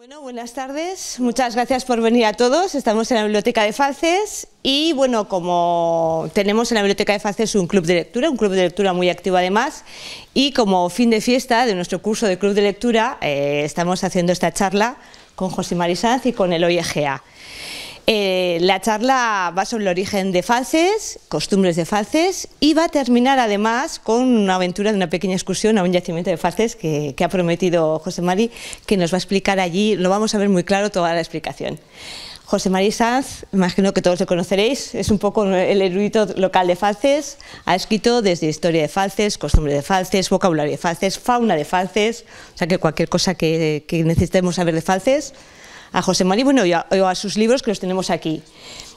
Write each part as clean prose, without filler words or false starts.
Bueno, buenas tardes. Muchas gracias por venir a todos. Estamos en la Biblioteca de Falces y, bueno, como tenemos en la Biblioteca de Falces un club de lectura muy activo además, y como fin de fiesta de nuestro curso de club de lectura, estamos haciendo esta charla con José Mari Sanz y con Eloy Egea. La charla va sobre el origen de Falces, costumbres de Falces, y va a terminar además con una aventura de una pequeña excursión a un yacimiento de Falces que ha prometido José Mari, que nos va a explicar allí. Lo vamos a ver muy claro toda la explicación. José Mari Sanz, imagino que todos lo conoceréis, es un poco el erudito local de Falces. Ha escrito desde historia de Falces, costumbre de Falces, vocabulario de Falces, fauna de Falces, o sea que cualquier cosa que necesitemos saber de Falces. A José Mari, bueno, y a sus libros, que los tenemos aquí.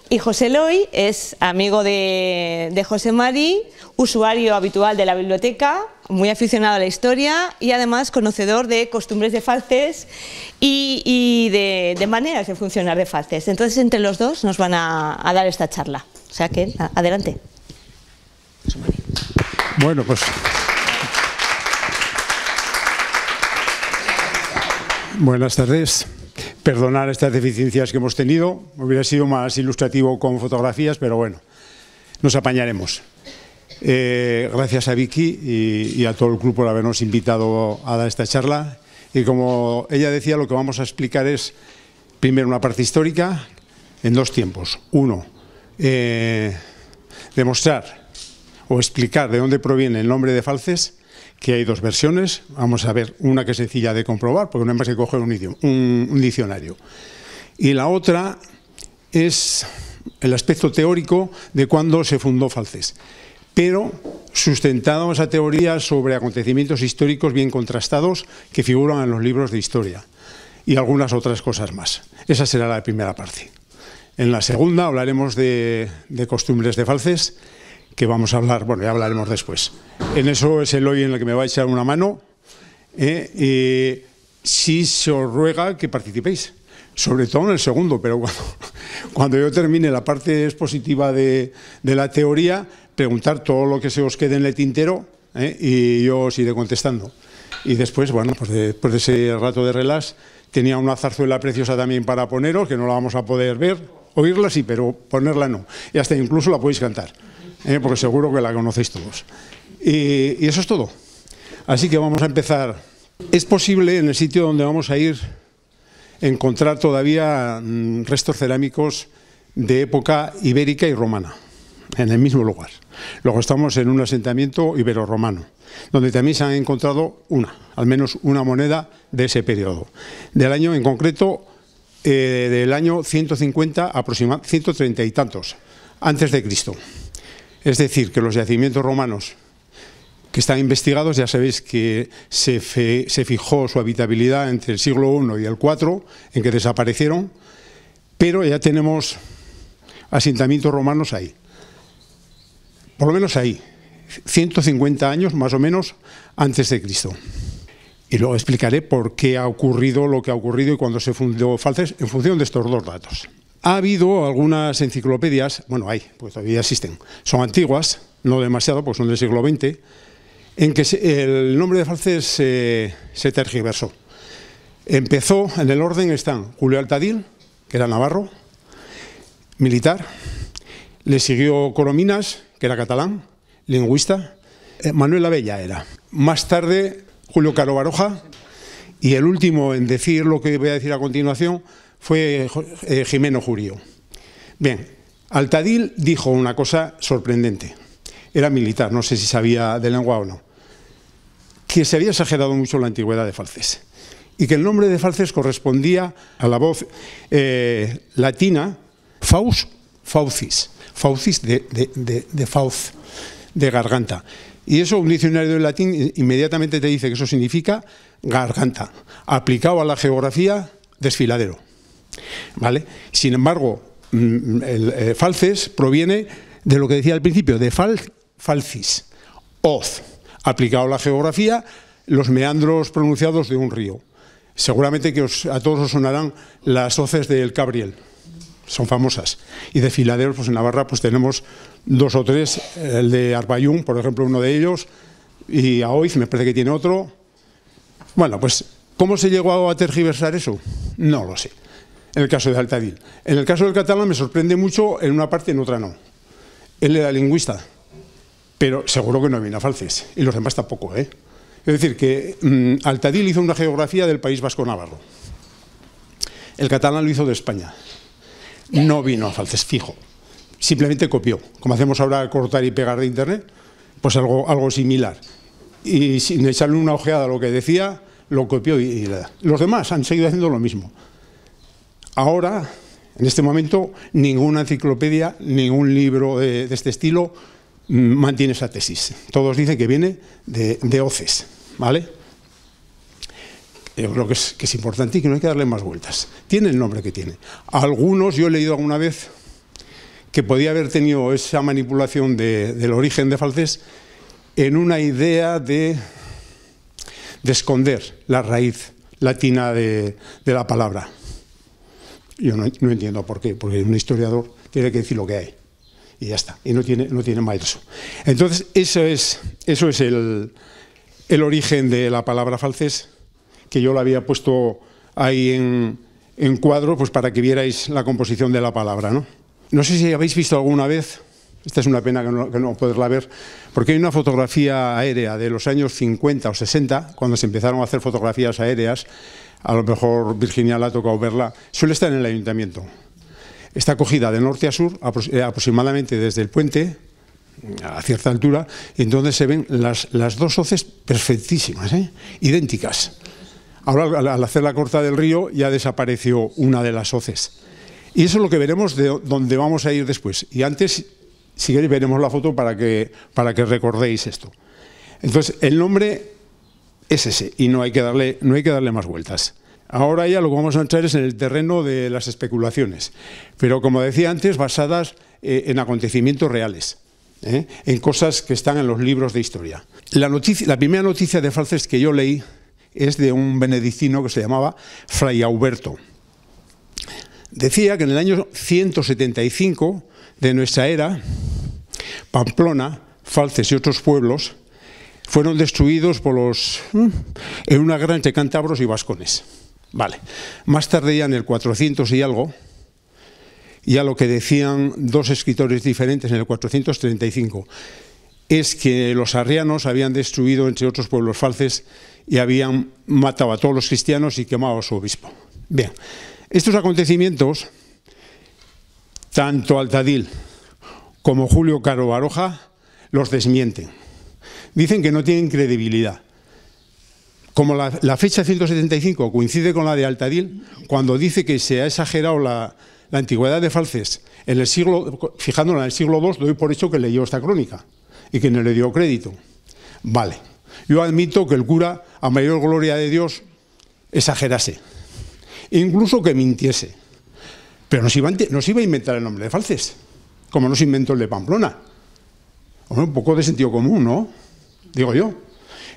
Y José Eloy es amigo de José Mari, usuario habitual de la biblioteca, muy aficionado a la historia y además conocedor de costumbres de Falces y de maneras de funcionar de Falces. Entonces, entre los dos nos van a dar esta charla. O sea que, adelante. José Mari. Bueno, pues... Buenas tardes. Perdonar estas deficiencias que hemos tenido. Hubiera sido más ilustrativo con fotografías, pero bueno, nos apañaremos. Gracias a Vicky y a todo el club por habernos invitado a dar esta charla. Y como ella decía, lo que vamos a explicar es, primero, una parte histórica en dos tiempos. Uno, demostrar o explicar de dónde proviene el nombre de Falces, que hay dos versiones. Vamos a ver una que es sencilla de comprobar, porque no hay más que coger un diccionario. Y la otra es el aspecto teórico de cuándo se fundó Falces, pero sustentado esa teoría sobre acontecimientos históricos bien contrastados que figuran en los libros de historia y algunas otras cosas más. Esa será la primera parte. En la segunda hablaremos de costumbres de Falces, que vamos a hablar, bueno, ya hablaremos después. En eso es Eloy en el que me va a echar una mano, y sí se os ruega que participéis, sobre todo en el segundo, pero cuando yo termine la parte expositiva de la teoría, preguntar todo lo que se os quede en el tintero, y yo os iré contestando. Y después, bueno, pues después de ese rato de relax, tenía una zarzuela preciosa también para poneros, que no la vamos a poder ver, oírla sí, pero ponerla no, y hasta incluso la podéis cantar. Porque seguro que la conocéis todos. Y eso es todo. Así que vamos a empezar. Es posible en el sitio donde vamos a ir encontrar todavía restos cerámicos de época ibérica y romana, en el mismo lugar. Luego estamos en un asentamiento ibero-romano, donde también se han encontrado al menos una moneda de ese periodo. Del año en concreto, del año 150 aproximadamente, 130 y tantos, antes de Cristo. Es decir, que los yacimientos romanos que están investigados, ya sabéis que se fijó su habitabilidad entre el siglo I y el IV, en que desaparecieron, pero ya tenemos asentamientos romanos ahí. Por lo menos ahí, 150 años más o menos antes de Cristo. Y luego explicaré por qué ha ocurrido lo que ha ocurrido y cuándo se fundó Falces en función de estos dos datos. Ha habido algunas enciclopedias, bueno, hay, pues todavía existen, son antiguas, no demasiado, pues son del siglo XX, en que el nombre de Falces se tergiversó. Empezó, en el orden están Julio Altadil, que era navarro, militar, le siguió Corominas, que era catalán, lingüista, Manuel Abella era. Más tarde, Julio Caro Baroja, y el último en decir lo que voy a decir a continuación fue Jimeno Jurío. Bien, Altadil dijo una cosa sorprendente. Era militar, no sé si sabía de lengua o no. Que se había exagerado mucho la antigüedad de Falces. Y que el nombre de Falces correspondía a la voz latina faucis. Faucis de fauce, de garganta. Y eso, un diccionario de latín inmediatamente te dice que eso significa garganta. Aplicado a la geografía, desfiladero. ¿Vale? Sin embargo, el Falces proviene de lo que decía al principio, de falcis, hoz, aplicado a la geografía, los meandros pronunciados de un río. Seguramente que a todos os sonarán las hoces del Cabriel, son famosas. Y desfiladeros, pues en Navarra pues tenemos dos o tres, el de Arbayún, por ejemplo, uno de ellos, y Aoiz me parece que tiene otro. Bueno, pues ¿Cómo se llegó a tergiversar eso? No lo sé. En el caso de Altadil. En el caso del catalán me sorprende mucho en una parte y en otra no. Él era lingüista, pero seguro que no viene a Falces, y los demás tampoco, ¿eh? Es decir, que Altadil hizo una geografía del País Vasco-Navarro. El catalán lo hizo de España. No vino a Falces, fijo. Simplemente copió. Como hacemos ahora cortar y pegar de internet, pues algo similar. Y sin echarle una ojeada a lo que decía, lo copió y los demás han seguido haciendo lo mismo. Ahora, en este momento, ninguna enciclopedia, ningún libro de este estilo mantiene esa tesis. Todos dicen que viene de hoces, ¿vale? Yo creo que es importante y que no hay que darle más vueltas. Tiene el nombre que tiene. Algunos, yo he leído alguna vez que podía haber tenido esa manipulación del origen de Falces en una idea de esconder la raíz latina de la palabra. Yo no entiendo por qué, porque un historiador tiene que decir lo que hay y ya está, y no tiene más eso. Entonces, eso es el origen de la palabra Falces, que yo lo había puesto ahí en cuadro, pues para que vierais la composición de la palabra, ¿no? No sé si habéis visto alguna vez, esta es una pena que no poderla ver, porque hay una fotografía aérea de los años 50 o 60, cuando se empezaron a hacer fotografías aéreas. A lo mejor Virginia la ha tocado verla, suele estar en el ayuntamiento. Está cogida de norte a sur, aproximadamente desde el puente, a cierta altura, y entonces se ven las dos hoces perfectísimas, idénticas. Ahora, al hacer la corta del río, ya desapareció una de las hoces. Y eso es lo que veremos de donde vamos a ir después. Y antes, si queréis, veremos la foto para que recordéis esto. Entonces, el nombre es ese, y no hay que darle más vueltas. Ahora ya lo que vamos a entrar es en el terreno de las especulaciones, pero como decía antes, basadas en acontecimientos reales, en cosas que están en los libros de historia. La primera noticia de Falces que yo leí es de un benedictino que se llamaba Fray Auberto. Decía que en el año 175 de nuestra era, Pamplona, Falces y otros pueblos fueron destruidos en una guerra entre cántabros y vascones. Vale. Más tarde, ya en el 400 y algo, ya lo que decían dos escritores diferentes en el 435 es que los arrianos habían destruido, entre otros pueblos, Falces y habían matado a todos los cristianos y quemado a su obispo. Bien, estos acontecimientos, tanto Altadil como Julio Caro Baroja los desmienten. Dicen que no tienen credibilidad. Como la fecha 175 coincide con la de Altadil, cuando dice que se ha exagerado la antigüedad de Falces, fijándola en el siglo II, doy por hecho que leyó esta crónica y que no le dio crédito. Vale, yo admito que el cura, a mayor gloria de Dios, exagerase, incluso que mintiese, pero no se iba a inventar el nombre de Falces, como no se inventó el de Pamplona. Hombre, un poco de sentido común, ¿no? Digo yo.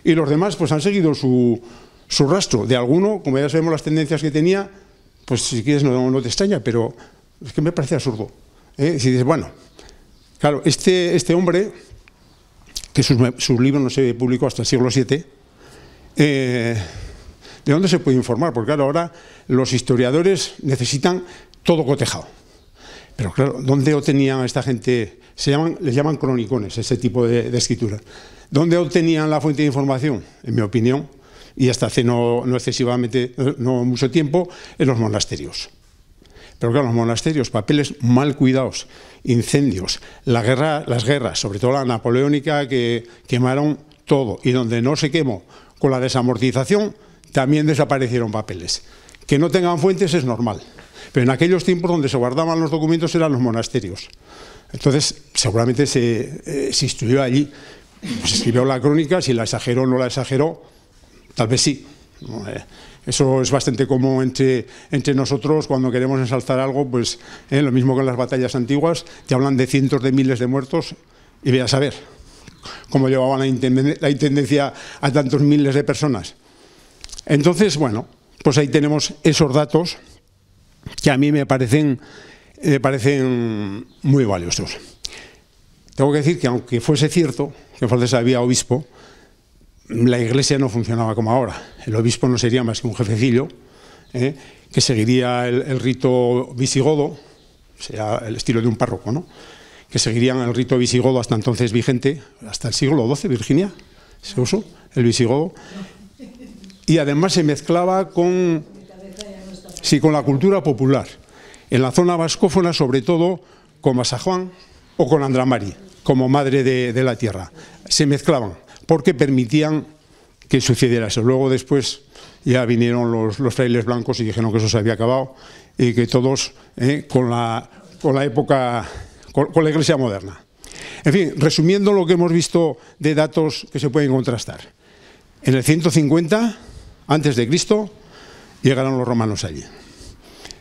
Y los demás pues han seguido su rastro. De alguno, como ya sabemos las tendencias que tenía, pues si quieres no te extraña, pero es que me parece absurdo. Si dices, bueno, claro, este hombre, que su libro no se publicó hasta el siglo VII, ¿de dónde se puede informar? Porque claro, ahora los historiadores necesitan todo cotejado. Pero claro, ¿dónde obtenían esta gente? Les llaman cronicones, ese tipo de escritura. ¿Dónde obtenían la fuente de información? En mi opinión, y hasta hace no mucho tiempo, en los monasterios. Pero claro, los monasterios, papeles mal cuidados, incendios, las guerras, sobre todo la napoleónica, que quemaron todo, y donde no se quemó con la desamortización, también desaparecieron papeles. Que no tengan fuentes es normal, pero en aquellos tiempos donde se guardaban los documentos eran los monasterios. Entonces, seguramente se instruyó allí, se escribió la crónica, si la exageró o no la exageró, tal vez sí. Eso es bastante común entre nosotros cuando queremos ensalzar algo, pues lo mismo que en las batallas antiguas, te hablan de cientos de miles de muertos y ve a saber cómo llevaban la intendencia a tantos miles de personas. Entonces, bueno, pues ahí tenemos esos datos que a mí me parecen muy valiosos. Tengo que decir que aunque fuese cierto que en Falces había obispo, la iglesia no funcionaba como ahora. El obispo no sería más que un jefecillo, que seguiría el rito visigodo, o sea, el estilo de un párroco, ¿no? Que seguirían el rito visigodo hasta entonces vigente, hasta el siglo XII, Virginia, se usó el visigodo. Y además se mezclaba con la cultura popular. En la zona vascófona, sobre todo, con Masajuan o con Andramari, como madre de la tierra. Se mezclaban, porque permitían que sucediera eso. Luego, después, ya vinieron los frailes blancos y dijeron que eso se había acabado y que todos con la época, con la iglesia moderna. En fin, resumiendo lo que hemos visto de datos que se pueden contrastar. En el 150 antes de Cristo llegaron los romanos allí.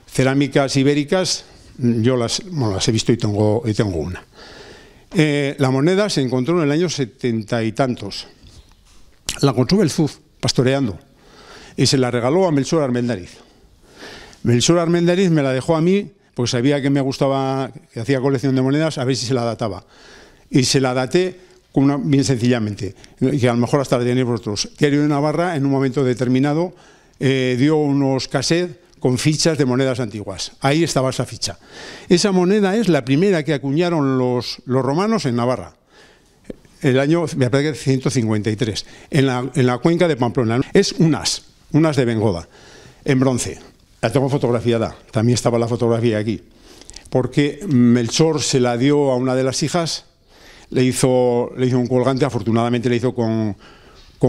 Cerámicas ibéricas, yo las he visto y tengo una. La moneda se encontró en el año 70 y tantos. La encontró Belzuz, pastoreando, y se la regaló a Melchor Armendáriz. Melchor Armendáriz me la dejó a mí, porque sabía que me gustaba, que hacía colección de monedas, a ver si se la databa. Y se la daté bien sencillamente, que a lo mejor hasta la tenéis vosotros. Diario de Navarra, en un momento determinado, dio unos cassettes con fichas de monedas antiguas. Ahí estaba esa ficha. Esa moneda es la primera que acuñaron los romanos en Navarra. El año, me parece que 153, en la cuenca de Pamplona. Es un as de Bengoda, en bronce. La tengo fotografiada, también estaba la fotografía aquí. Porque Melchor se la dio a una de las hijas, le hizo un colgante, afortunadamente le hizo con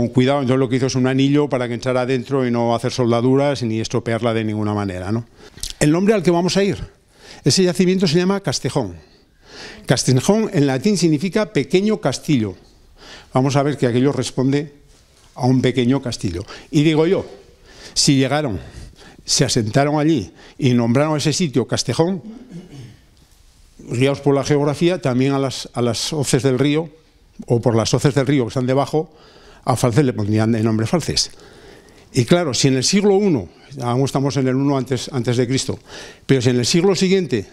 cuidado, entonces lo que hizo es un anillo para que entrara adentro y no hacer soldaduras ni estropearla de ninguna manera, ¿no? El nombre al que vamos a ir, ese yacimiento se llama Castejón. Castejón en latín significa pequeño castillo. Vamos a ver que aquello responde a un pequeño castillo. Y digo yo, si llegaron, se asentaron allí y nombraron ese sitio Castejón, guiados por la geografía, también a las hoces del río, o por las hoces del río que están debajo, a Falces le pondrían el nombre Falces. Y claro, si en el siglo I, aún estamos en el I antes de Cristo, pero si en el siglo siguiente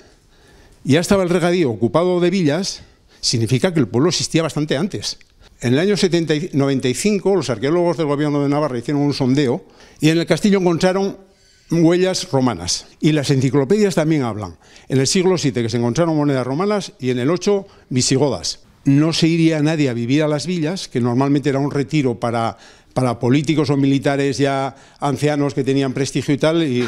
ya estaba el regadío ocupado de villas, significa que el pueblo existía bastante antes. En el año 95, los arqueólogos del gobierno de Navarra hicieron un sondeo y en el castillo encontraron huellas romanas. Y las enciclopedias también hablan. En el siglo VII que se encontraron monedas romanas y en el VIII visigodas. No se iría nadie a vivir a las villas, que normalmente era un retiro para políticos o militares ya ancianos que tenían prestigio y tal, y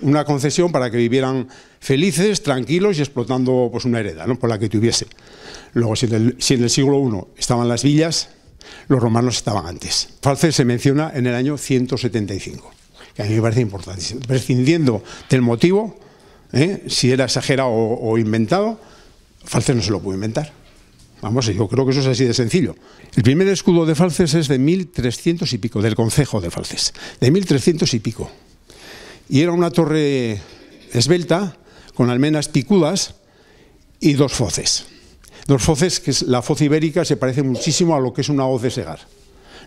una concesión para que vivieran felices, tranquilos y explotando pues una heredad, ¿no? Por la que tuviese. Luego, si en el siglo I estaban las villas, los romanos estaban antes. Falces se menciona en el año 175, que a mí me parece importantísimo. Prescindiendo del motivo, si era exagerado o inventado, Falces no se lo pudo inventar. Vamos, yo creo que eso es así de sencillo. El primer escudo de Falces es de 1300 y pico, del concejo de Falces, de 1300 y pico. Y era una torre esbelta, con almenas picudas y dos foces. Dos foces, que es la foz ibérica, se parece muchísimo a lo que es una hoz de segar.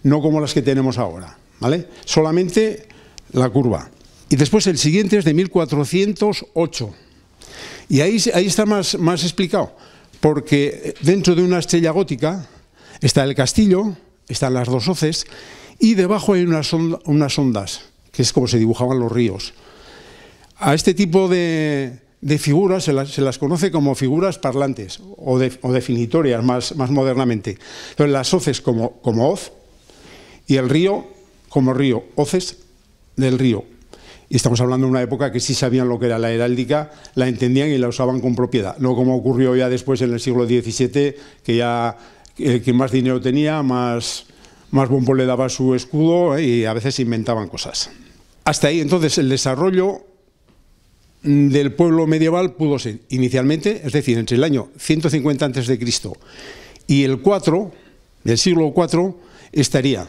No como las que tenemos ahora, ¿vale? Solamente la curva. Y después el siguiente es de 1408. Y ahí está más explicado. Porque dentro de una estrella gótica está el castillo, están las dos hoces, y debajo hay unas ondas, que es como se dibujaban los ríos. A este tipo de figuras se las conoce como figuras parlantes o definitorias más modernamente. Entonces, las hoces como hoz y el río como río, hoces del río. Y estamos hablando de una época que sí sabían lo que era la heráldica, la entendían y la usaban con propiedad. No como ocurrió ya después en el siglo XVII, que ya quien más dinero tenía, más bombo le daba su escudo, y a veces se inventaban cosas. Hasta ahí, entonces, el desarrollo del pueblo medieval pudo ser inicialmente, es decir, entre el año 150 a.C. y el 4 del siglo IV, estaría,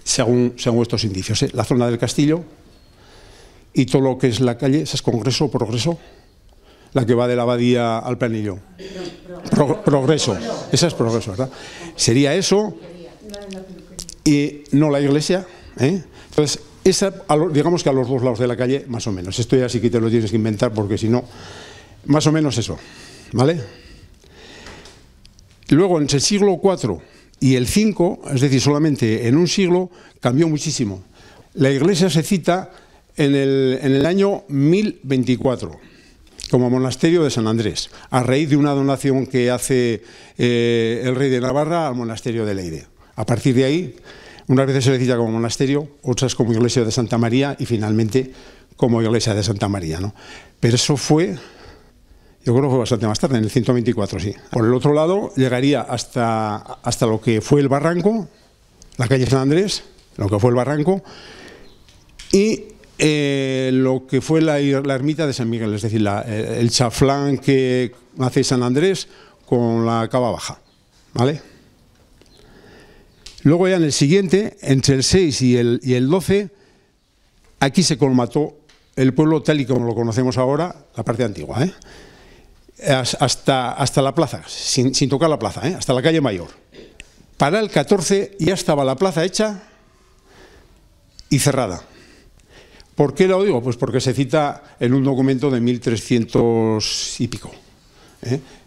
según estos indicios, la zona del castillo, y todo lo que es la calle, esa es Congreso o Progreso, la que va de la Abadía al Planillo. Progreso, esa es Progreso, ¿verdad? Sería eso, y no la iglesia, Entonces, digamos que a los dos lados de la calle, más o menos. Esto ya sí que te lo tienes que inventar, porque si no, más o menos eso, ¿vale? Luego, entre el siglo IV Y el 5, es decir, solamente en un siglo, cambió muchísimo. La iglesia se cita en el año 1024 como monasterio de San Andrés, a raíz de una donación que hace el rey de Navarra al monasterio de Leyde. A partir de ahí, unas veces se le cita como monasterio, otras como iglesia de Santa María y finalmente como iglesia de Santa María, ¿no? Pero eso fue, yo creo que fue bastante más tarde, en el 124, sí. Por el otro lado, llegaría hasta lo que fue el Barranco, la calle San Andrés, lo que fue el Barranco, y lo que fue la ermita de San Miguel, es decir, el chaflán que hace San Andrés con la cava baja, ¿vale? Luego ya en el siguiente, entre el 6 y el 12, aquí se colmató el pueblo tal y como lo conocemos ahora, la parte antigua, hasta la plaza, sin tocar la plaza, hasta la calle Mayor. Para el 14 ya estaba la plaza hecha y cerrada. ¿Por qué lo digo? Pues porque se cita en un documento de 1300 y pico.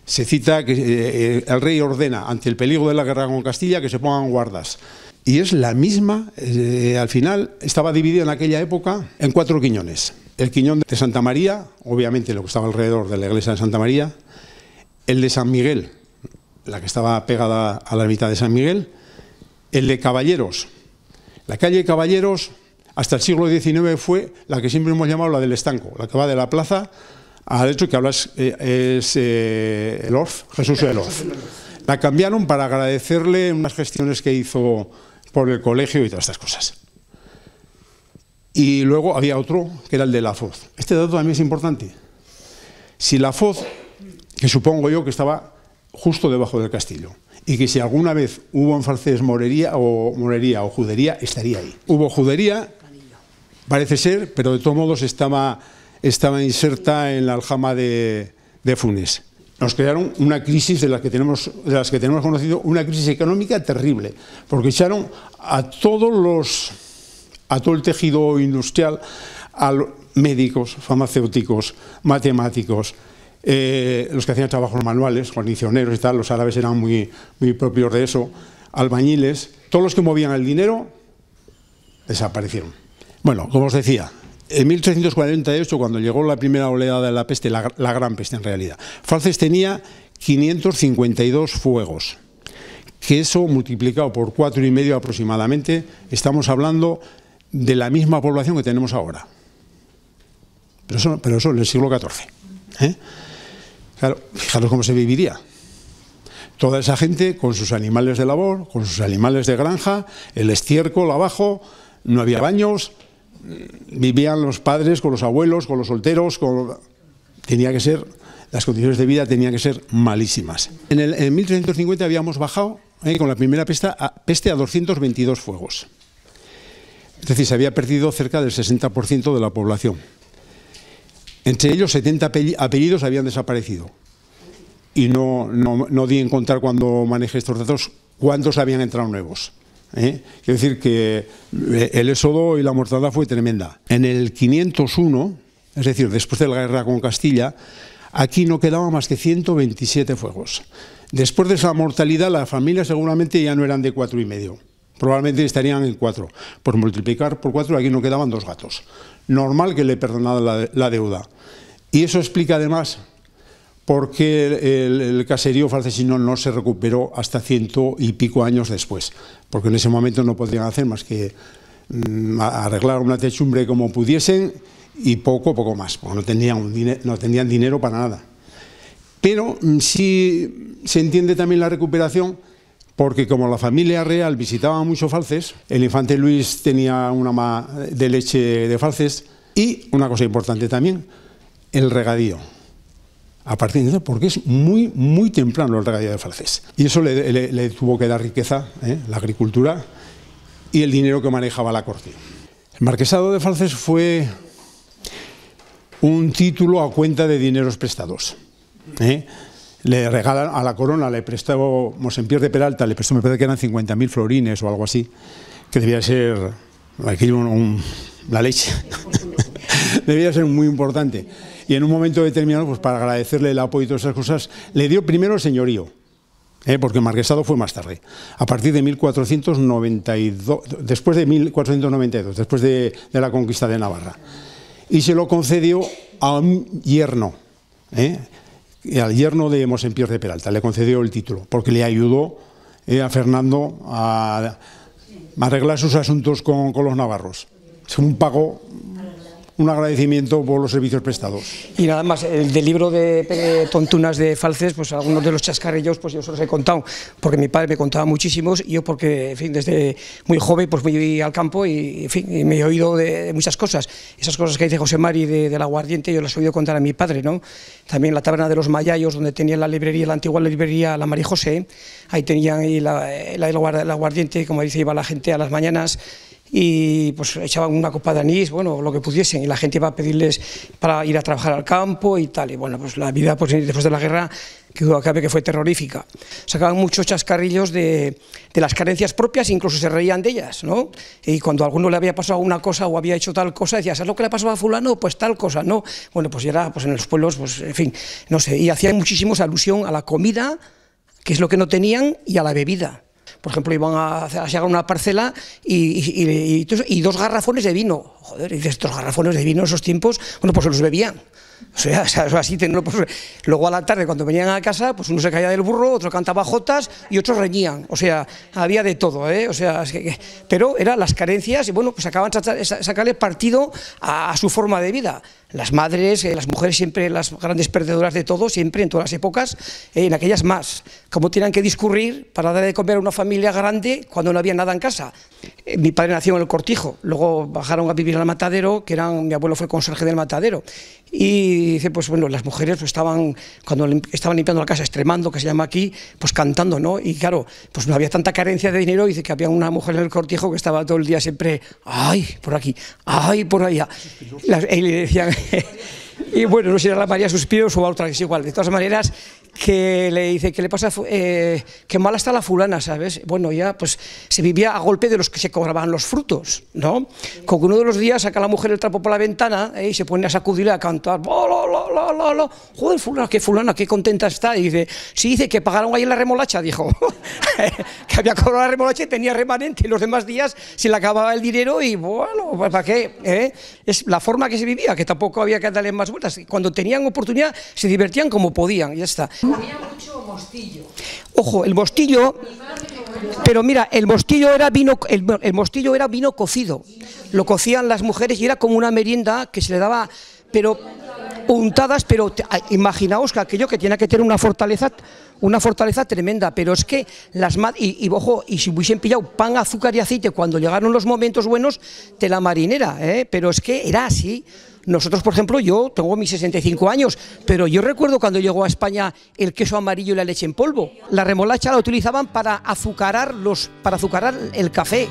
Se cita que el rey ordena, ante el peligro de la guerra con Castilla, que se pongan guardas. Y es la misma, al final estaba dividida en aquella época en 4 quiñones. El quiñón de Santa María, obviamente lo que estaba alrededor de la iglesia de Santa María, el de San Miguel, la que estaba pegada a la ermita de San Miguel, el de Caballeros. La calle Caballeros hasta el siglo XIX fue la que siempre hemos llamado la del Estanco, la que va de la plaza al hecho que hablas es el Orf, Jesús del Orf. La cambiaron para agradecerle unas gestiones que hizo por el colegio y todas estas cosas. Y luego había otro, que era el de la Foz. Este dato también es importante. Si la Foz, que supongo yo que estaba justo debajo del castillo, y que si alguna vez hubo en Falces morería o judería, estaría ahí. Hubo judería, parece ser, pero de todos modos estaba inserta en la aljama de Funes. Nos crearon una crisis de las que tenemos conocido, una crisis económica terrible, porque echaron a todo el tejido industrial, a los médicos, farmacéuticos, matemáticos, los que hacían trabajos manuales, guarnicioneros y tal, los árabes eran muy propios de eso, albañiles, todos los que movían el dinero desaparecieron. Bueno, como os decía, en 1348, cuando llegó la primera oleada de la peste, la gran peste en realidad, Falces tenía 552 fuegos, que eso multiplicado por 4,5 aproximadamente, estamos hablando de la misma población que tenemos ahora. Pero eso en el siglo XIV. Claro, fijaros cómo se viviría. Toda esa gente con sus animales de labor, con sus animales de granja, el estiércol abajo, no había baños, vivían los padres con los abuelos, con los solteros, tenía que ser, las condiciones de vida tenían que ser malísimas. En 1350 habíamos bajado con la primera peste a 222 fuegos. Es decir, se había perdido cerca del 60% de la población. Entre ellos 70 apellidos habían desaparecido. Y no di en contar cuando manejé estos datos cuántos habían entrado nuevos. Quiero decir que el éxodo y la mortandad fue tremenda. En el 501, es decir, después de la guerra con Castilla, aquí no quedaban más que 127 fuegos. Después de esa mortalidad, las familias seguramente ya no eran de 4,5. Probablemente estarían en 4. Por multiplicar por 4, aquí no quedaban 2 gatos. Normal que le perdonaran la deuda. Y eso explica además por qué el caserío falcesino no se recuperó hasta 100 y pico años después. Porque en ese momento no podían hacer más que arreglar una techumbre como pudiesen y poco más, porque no tenían dinero para nada. Pero sí se entiende también la recuperación, porque como la familia real visitaba mucho Falces, el infante Luis tenía una ama de leche de Falces, y una cosa importante también, el regadío. A partir de eso, porque es muy temprano el regadío de Falces. Y eso le tuvo que dar riqueza, la agricultura y el dinero que manejaba la corte. El marquesado de Falces fue un título a cuenta de dineros prestados. Le regalan a la corona, le prestó Mosempierre de Peralta, le prestó, me parece que eran 50.000 florines o algo así, que debía ser la leche. Debía ser muy importante. Y en un momento determinado, pues para agradecerle el apoyo y todas esas cosas, le dio primero el señorío. porque marquesado fue más tarde, a partir de 1492, después de 1492, después de la conquista de Navarra. Y se lo concedió a un yerno, al yerno de Mosempierre de Peralta, le concedió el título, porque le ayudó a Fernando a arreglar sus asuntos con los navarros. Es un pago, un agradecimiento por los servicios prestados. Y nada más, del libro de tontunas de Falces, pues algunos de los chascarrillos pues yo se los he contado, porque mi padre me contaba muchísimos, y yo porque, en fin, desde muy joven pues me iba al campo y, en fin, y me he oído de muchas cosas. Esas cosas que dice José Mari del aguardiente, yo las he oído contar a mi padre, ¿no? También la taberna de los Mayayos, donde tenían la librería, la antigua librería La María José, ahí tenían el aguardiente, como dice, iba la gente a las mañanas, y pues echaban una copa de anís, bueno, lo que pudiesen, y la gente iba a pedirles para ir a trabajar al campo y tal, y bueno, pues la vida pues después de la guerra, que fue terrorífica. Sacaban muchos chascarrillos de las carencias propias, incluso se reían de ellas, ¿no? Y cuando a alguno le había pasado una cosa o había hecho tal cosa, decía, ¿sabes lo que le pasó a fulano? Pues tal cosa, ¿no? Bueno, pues ya era, pues en los pueblos, pues en fin, no sé, y hacían muchísimos alusión a la comida, que es lo que no tenían, y a la bebida. Por ejemplo, iban a llegar una parcela y 2 garrafones de vino. Joder, y dices, 2 garrafones de vino en esos tiempos, bueno, pues se los bebían. O sea así, pues, luego a la tarde cuando venían a casa, pues uno se caía del burro, otro cantaba jotas y otros reñían. O sea, había de todo, ¿eh? O sea, pero eran las carencias y bueno, pues acaban de sacarle partido a su forma de vida. Las madres, las mujeres siempre las grandes perdedoras de todo, siempre, en todas las épocas, en aquellas más. Cómo tenían que discurrir para dar de comer a una familia grande cuando no había nada en casa. Mi padre nació en el Cortijo, luego bajaron a vivir al Matadero, mi abuelo fue conserje del Matadero. Y dice, pues bueno, las mujeres pues cuando estaban limpiando la casa, extremando, que se llama aquí, pues cantando, ¿no? Y claro, pues no había tanta carencia de dinero, dice que había una mujer en el Cortijo que estaba todo el día siempre, ¡ay, por aquí! ¡Ay, por allá! Y le decían, y bueno, no sé si era la María Suspiros o a otra, que es igual, de todas maneras, que le dice, ¿qué le pasa? Que mala está la fulana, ¿sabes? Bueno, ya pues se vivía a golpe de los que se cobraban los frutos, ¿no? Con uno de los días saca la mujer el trapo por la ventana y se pone a sacudirle, a cantar, joder, fulana, qué contenta está. Y dice, sí, dice que pagaron ahí en la remolacha, dijo, que había cobrado la remolacha y tenía remanente, y los demás días se le acababa el dinero y bueno, pues ¿para qué? Es la forma que se vivía, que tampoco había que darle más vueltas. Cuando tenían oportunidad se divertían como podían, y ya está. Había mucho mostillo. Ojo, el mostillo, pero mira, el mostillo era vino cocido. Lo cocían las mujeres y era como una merienda que se le daba, pero untadas, pero imaginaos que aquello que tiene que tener una fortaleza tremenda, pero es que ojo, y si hubiesen pillado pan, azúcar y aceite cuando llegaron los momentos buenos de la marinera, pero es que era así. Nosotros, por ejemplo, yo tengo mis 65 años, pero yo recuerdo cuando llegó a España el queso amarillo y la leche en polvo. La remolacha la utilizaban para azucarar el café.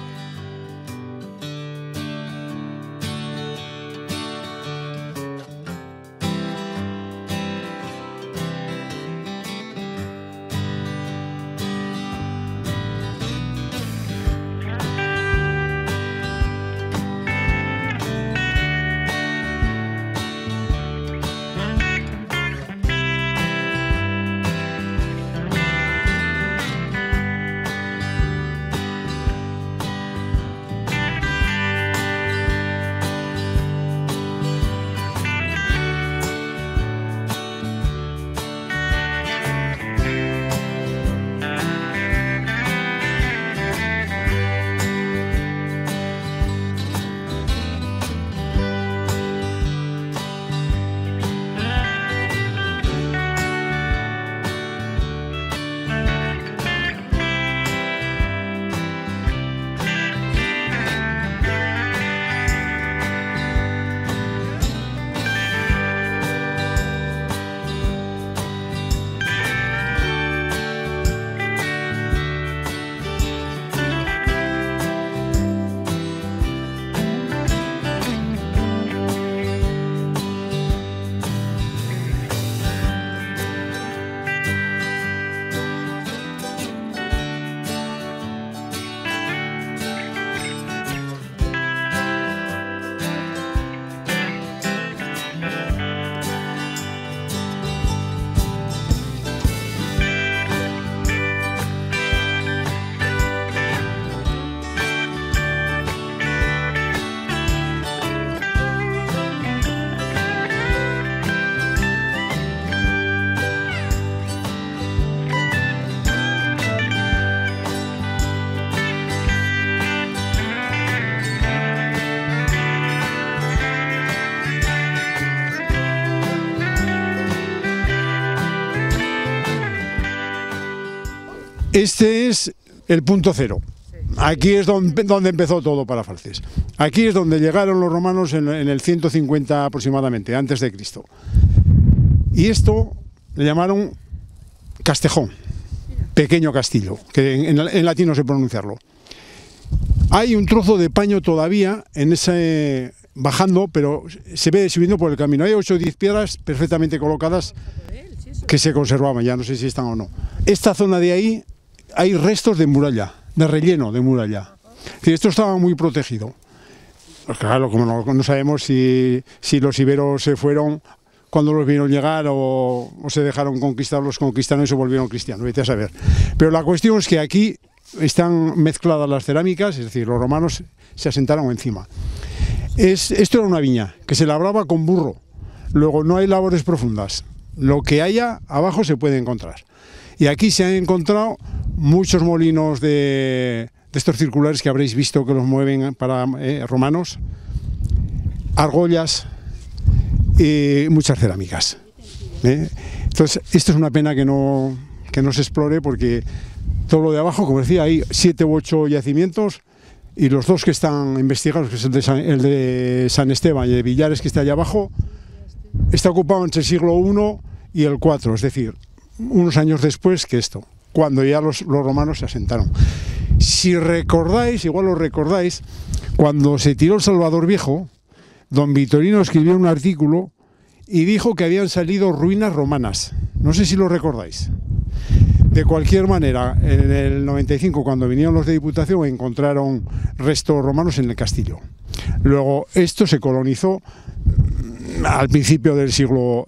Este es el punto cero. Aquí es donde empezó todo para Falces. Aquí es donde llegaron los romanos en el 150 aproximadamente, antes de Cristo. Y esto le llamaron Castejón, pequeño castillo, que en latín no sé pronunciarlo. Hay un trozo de paño todavía en ese bajando, pero se ve subiendo por el camino. Hay 8 o 10 piedras perfectamente colocadas que se conservaban, ya no sé si están o no. Esta zona de ahí hay restos de muralla, de relleno de muralla. Esto estaba muy protegido. Pues claro, como no sabemos si los iberos se fueron cuando los vieron llegar o se dejaron conquistar los conquistaron y se volvieron cristianos, vete a saber. Pero la cuestión es que aquí están mezcladas las cerámicas, es decir, los romanos se asentaron encima. Esto era una viña que se labraba con burro, luego no hay labores profundas, lo que haya abajo se puede encontrar. Y aquí se han encontrado muchos molinos de estos circulares que habréis visto que los mueven para romanos, argollas y muchas cerámicas. Entonces, esto es una pena que no se explore porque todo lo de abajo, como decía, hay 7 u 8 yacimientos y los 2 que están investigados, que es el de San Esteban y el de Villares que está allá abajo, está ocupado entre el siglo I y el IV, es decir, unos años después que esto, cuando ya los romanos se asentaron. Si recordáis, igual lo recordáis, cuando se tiró el Salvador Viejo, don Vitorino escribió un artículo y dijo que habían salido ruinas romanas. No sé si lo recordáis. De cualquier manera, en el 95, cuando vinieron los de Diputación, encontraron restos romanos en el castillo. Luego, esto se colonizó al principio del siglo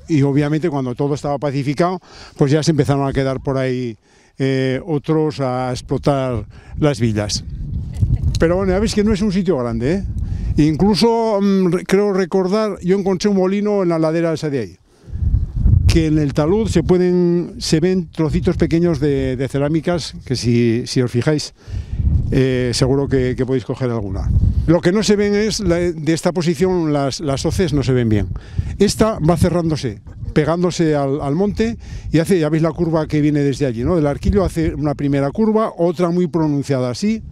I y obviamente cuando todo estaba pacificado, pues ya se empezaron a quedar por ahí otros a explotar las villas. Pero bueno, ya veis que no es un sitio grande, ¿eh? Incluso, creo recordar, yo encontré un molino en la ladera esa de ahí, que en el talud se ven trocitos pequeños de cerámicas, que si os fijáis, seguro que podéis coger alguna. Lo que no se ven es, de esta posición, las hoces no se ven bien. Esta va cerrándose, pegándose al monte y hace, ya veis la curva que viene desde allí, ¿no? Del Arquillo hace una primera curva, otra muy pronunciada así,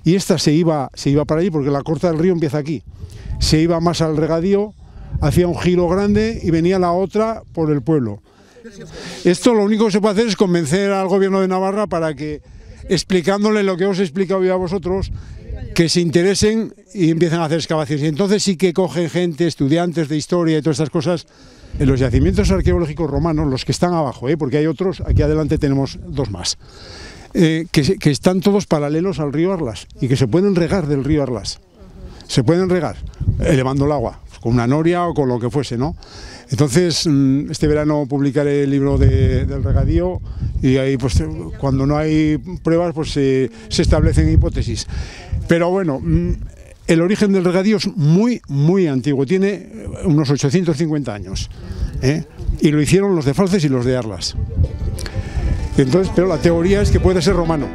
y esta se iba para allí porque la corta del río empieza aquí. Se iba más al regadío, hacía un giro grande y venía la otra por el pueblo. Esto lo único que se puede hacer es convencer al gobierno de Navarra para que, explicándole lo que os he explicado yo a vosotros, que se interesen y empiecen a hacer excavaciones. Y entonces sí que cogen gente, estudiantes de historia y todas estas cosas. En los yacimientos arqueológicos romanos, los que están abajo, porque hay otros, aquí adelante tenemos 2 más, que están todos paralelos al río Arlas y que se pueden regar del río Arlas. Se pueden regar, elevando el agua, con una noria o con lo que fuese, ¿no? Entonces, este verano publicaré el libro del regadío y ahí, pues, cuando no hay pruebas, pues se establecen hipótesis. Pero bueno, el origen del regadío es muy, muy antiguo, tiene unos 850 años, y lo hicieron los de Falces y los de Arlas. Entonces, pero la teoría es que puede ser romano.